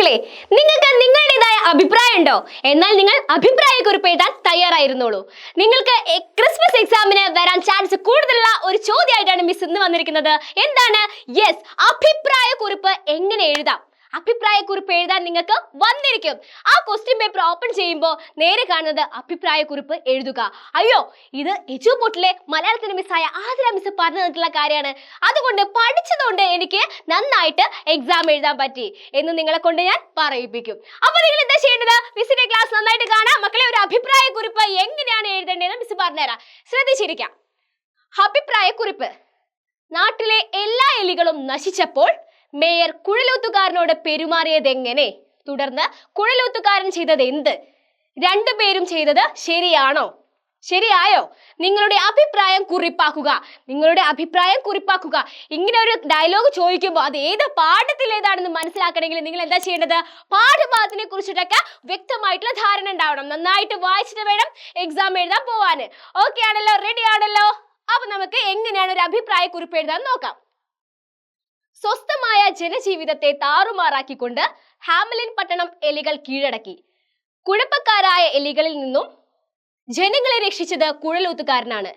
മക്കളെ, നിങ്ങൾക്ക് നിങ്ങളുടേതായ അഭിപ്രായം ഉണ്ടോ? എന്നാൽ നിങ്ങൾ അഭിപ്രായക്കുറിപ്പ് എഴുതാൻ തയ്യാറായിരുന്നോളൂ. നിങ്ങൾക്ക് ക്രിസ്മസ് എക്സാമിന് വരാൻ ചാൻസ് കൂടുതലുള്ള ഒരു ചോദ്യമായിട്ടാണ് മിസ് ഇന്ന് വന്നിരിക്കുന്നത്. എന്താണ്? യെസ്, അഭിപ്രായക്കുറിപ്പ് എങ്ങനെ എഴുതാം. അഭിപ്രായക്കുറിപ്പ് എഴുതാൻ നിങ്ങൾക്ക് വന്നിരിക്കും. ആ ക്വസ്റ്റ്യൻ പേപ്പർ ഓപ്പൺ ചെയ്യുമ്പോൾ നേരെ കാണുന്നത് അഭിപ്രായക്കുറിപ്പ് എഴുതുക. അയ്യോ, ഇത് എജുപോർട്ടിലെ മലയാളത്തിന് മിസ്സായ ആതിര മിസ് പറഞ്ഞു തന്നിട്ടുള്ള കാര്യമാണ്. അതുകൊണ്ട് പഠിച്ചതുകൊണ്ട് എനിക്ക് നന്നായിട്ട് എക്സാം എഴുതാൻ പറ്റി എന്ന് നിങ്ങളെ കൊണ്ട് ഞാൻ പറയിപ്പിക്കും. അപ്പൊ നിങ്ങൾ എന്താ ചെയ്യേണ്ടത്? മിസ്സിന്റെ ക്ലാസ് നന്നായിട്ട് കാണാം മക്കളെ. ഒരു അഭിപ്രായക്കുറിപ്പ് എങ്ങനെയാണ് എഴുതേണ്ടതെന്ന് മിസ് പറഞ്ഞുതരാം. ശ്രദ്ധിച്ചിരിക്കാം. അഭിപ്രായക്കുറിപ്പ്. നാട്ടിലെ എല്ലാ എലികളും നശിച്ചപ്പോൾ മേയർ കുഴലൂത്തുകാരനോട് പെരുമാറിയത് എങ്ങനെ? തുടർന്ന് കുഴലൂത്തുകാരൻ ചെയ്തത് എന്ത്? രണ്ടുപേരും ചെയ്തത് ശരിയാണോ? ശരിയായോ? നിങ്ങളുടെ അഭിപ്രായം കുറിപ്പാക്കുക. നിങ്ങളുടെ അഭിപ്രായം കുറിപ്പാക്കുക. ഇങ്ങനെ ഒരു ഡയലോഗ് ചോദിക്കുമ്പോൾ അത് ഏത് പാഠത്തിലേതാണെന്ന് മനസ്സിലാക്കണമെങ്കിൽ നിങ്ങൾ എന്താ ചെയ്യേണ്ടത്? പാഠഭാഗത്തിനെ കുറിച്ചിട്ടൊക്കെ വ്യക്തമായിട്ടുള്ള ധാരണ ഉണ്ടാവണം. നന്നായിട്ട് വായിച്ചിട്ട് വേണം എക്സാം എഴുതാൻ പോവാന്. ഓക്കെ ആണല്ലോ? റെഡി ആണല്ലോ? അപ്പൊ നമുക്ക് എങ്ങനെയാണ് ഒരു അഭിപ്രായക്കുറിപ്പ് എഴുതാൻ നോക്കാം. സ്വസ്ഥമായ ജനജീവിതത്തെ താറുമാറാക്കിക്കൊണ്ട് ഹാമലിൻ പട്ടണം എലികൾ കീഴടക്കി. കുഴപ്പക്കാരായ എലികളിൽ നിന്നും ജനങ്ങളെ രക്ഷിച്ചത് കുഴലൂത്തുകാരനാണ്.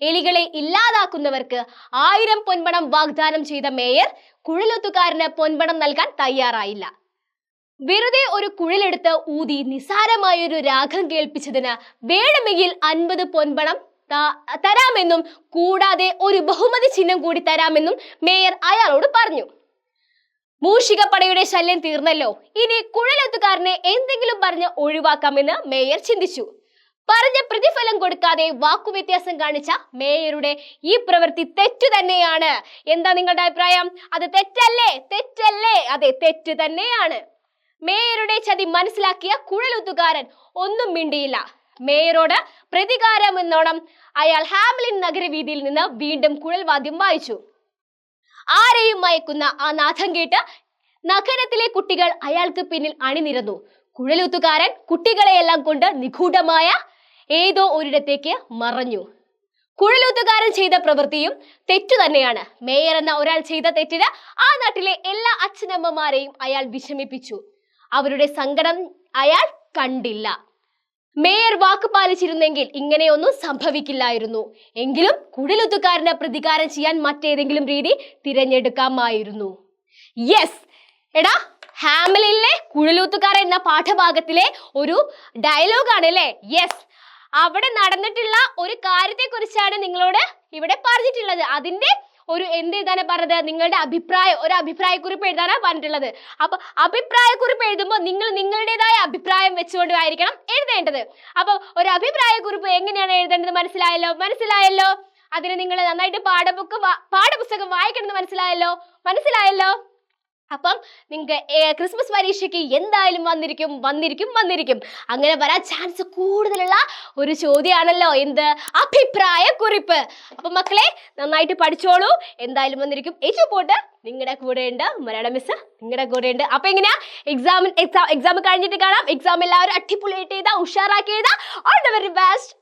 എലികളെ ഇല്ലാതാക്കുന്നവർക്ക് 1000 പൊൻപണം വാഗ്ദാനം ചെയ്ത മേയർ കുഴലൂത്തുകാരന് പൊൻപണം നൽകാൻ തയ്യാറായില്ല. വെറുതെ ഒരു കുഴലെടുത്ത് ഊതി നിസാരമായൊരു രാഗം കേൾപ്പിച്ചതിന് വേണമെങ്കിൽ 50 പൊൻപണം തരാമെന്നും കൂടാതെ ഒരു ബഹുമതി ചിഹ്നം കൂടി തരാമെന്നും മേയർ അയാളോട് പറഞ്ഞു. മൂഷികപ്പടയുടെ ശല്യം തീർന്നല്ലോ, ഇനി കുഴലെത്തുകാരനെ എന്തെങ്കിലും പറഞ്ഞ് ഒഴിവാക്കാമെന്ന് മേയർ ചിന്തിച്ചു. പറഞ്ഞ പ്രതിഫലം കൊടുക്കാതെ വാക്കുവ്യത്യാസം കാണിച്ച മേയറുടെ ഈ പ്രവൃത്തി തെറ്റു തന്നെയാണ്. എന്താ നിങ്ങളുടെ അഭിപ്രായം? അത് തെറ്റല്ലേ? തെറ്റല്ലേ? അതെ, തെറ്റ് തന്നെയാണ്. മേയറുടെ ചതി മനസ്സിലാക്കിയ കുഴലൂത്തുകാരൻ ഒന്നും മിണ്ടിയില്ല. മേയറോട് പ്രതികാരം എന്നോണം അയാൾ ഹാമലിൻ നഗരവീതിയിൽ നിന്ന് വീണ്ടും കുഴൽവാദ്യം വായിച്ചു. ആരെയും മയക്കുന്ന ആ നാദം കേട്ട് നഗരത്തിലെ കുട്ടികൾ അയാൾക്ക് പിന്നിൽ അണിനിരന്നു. കുഴലൂത്തുകാരൻ കുട്ടികളെയെല്ലാം കൊണ്ട് നിഗൂഢമായ ഏതോ ഒരിടത്തേക്ക് മറഞ്ഞു. കുഴലൂത്തുകാരൻ ചെയ്ത പ്രവൃത്തിയും തെറ്റു തന്നെയാണ്. മേയർ എന്ന ഒരാൾ ചെയ്ത തെറ്റിന് ആ നാട്ടിലെ എല്ലാ അച്ഛനമ്മമാരെയും അയാൾ വിഷമിപ്പിച്ചു. അവരുടെ സങ്കടം അയാൾ കണ്ടില്ല. മേയർ വാക്ക് പാലിച്ചിരുന്നെങ്കിൽ ഇങ്ങനെയൊന്നും സംഭവിക്കില്ലായിരുന്നു. എങ്കിലും കുഴലൂത്തുകാരന് പ്രതികാരം ചെയ്യാൻ മറ്റേതെങ്കിലും രീതി തിരഞ്ഞെടുക്കാമായിരുന്നു. യെസ്, എടാ, ഹാമലിലെ കുഴലൂത്തുകാരൻ എന്ന പാഠഭാഗത്തിലെ ഒരു ഡയലോഗാണ് അല്ലേ? യെസ്, അവിടെ നടന്നിട്ടുള്ള ഒരു കാര്യത്തെ കുറിച്ചാണ് നിങ്ങളോട് ഇവിടെ പറഞ്ഞിട്ടുള്ളത്. അതിന്റെ ഒരു എന്ത് എഴുതാനാ പറഞ്ഞത്? നിങ്ങളുടെ അഭിപ്രായം, ഒരു അഭിപ്രായക്കുറിപ്പ് എഴുതാനാ പറഞ്ഞിട്ടുള്ളത്. അപ്പൊ അഭിപ്രായക്കുറിപ്പ് എഴുതുമ്പോൾ നിങ്ങൾ നിങ്ങളുടേതായ അഭിപ്രായം വെച്ചുകൊണ്ട് ആയിരിക്കണം എഴുതേണ്ടത്. അപ്പൊ ഒരു അഭിപ്രായക്കുറിപ്പ് എങ്ങനെയാണ് എഴുതേണ്ടത് മനസ്സിലായല്ലോ? മനസ്സിലായല്ലോ? അതിന് നിങ്ങൾ നന്നായിട്ട് പാഠപുസ്തകം വായിക്കണമെന്ന് മനസ്സിലായല്ലോ? മനസ്സിലായല്ലോ? അപ്പം നിങ്ങൾക്ക് ക്രിസ്മസ് പരീക്ഷയ്ക്ക് എന്തായാലും വന്നിരിക്കും. അങ്ങനെ വരാൻ ചാൻസ് കൂടുതലുള്ള ഒരു ചോദ്യമാണല്ലോ എന്ത്? അഭിപ്രായക്കുറിപ്പ്. അപ്പൊ മക്കളെ, നന്നായിട്ട് പഠിച്ചോളൂ. എന്തായാലും വന്നിരിക്കും. എജുപോർട്ട് നിങ്ങളുടെ കൂടെ ഉണ്ട്, മലയാളം മിസ് നിങ്ങളുടെ കൂടെ ഉണ്ട്. അപ്പൊ എങ്ങനെയാ എക്സാം കഴിഞ്ഞിട്ട് കാണാം. എക്സാം എല്ലാവരും അടിപൊളിയായിട്ട് എഴുതാ, ഉഷാറാക്കി എഴുതാ. All the very best.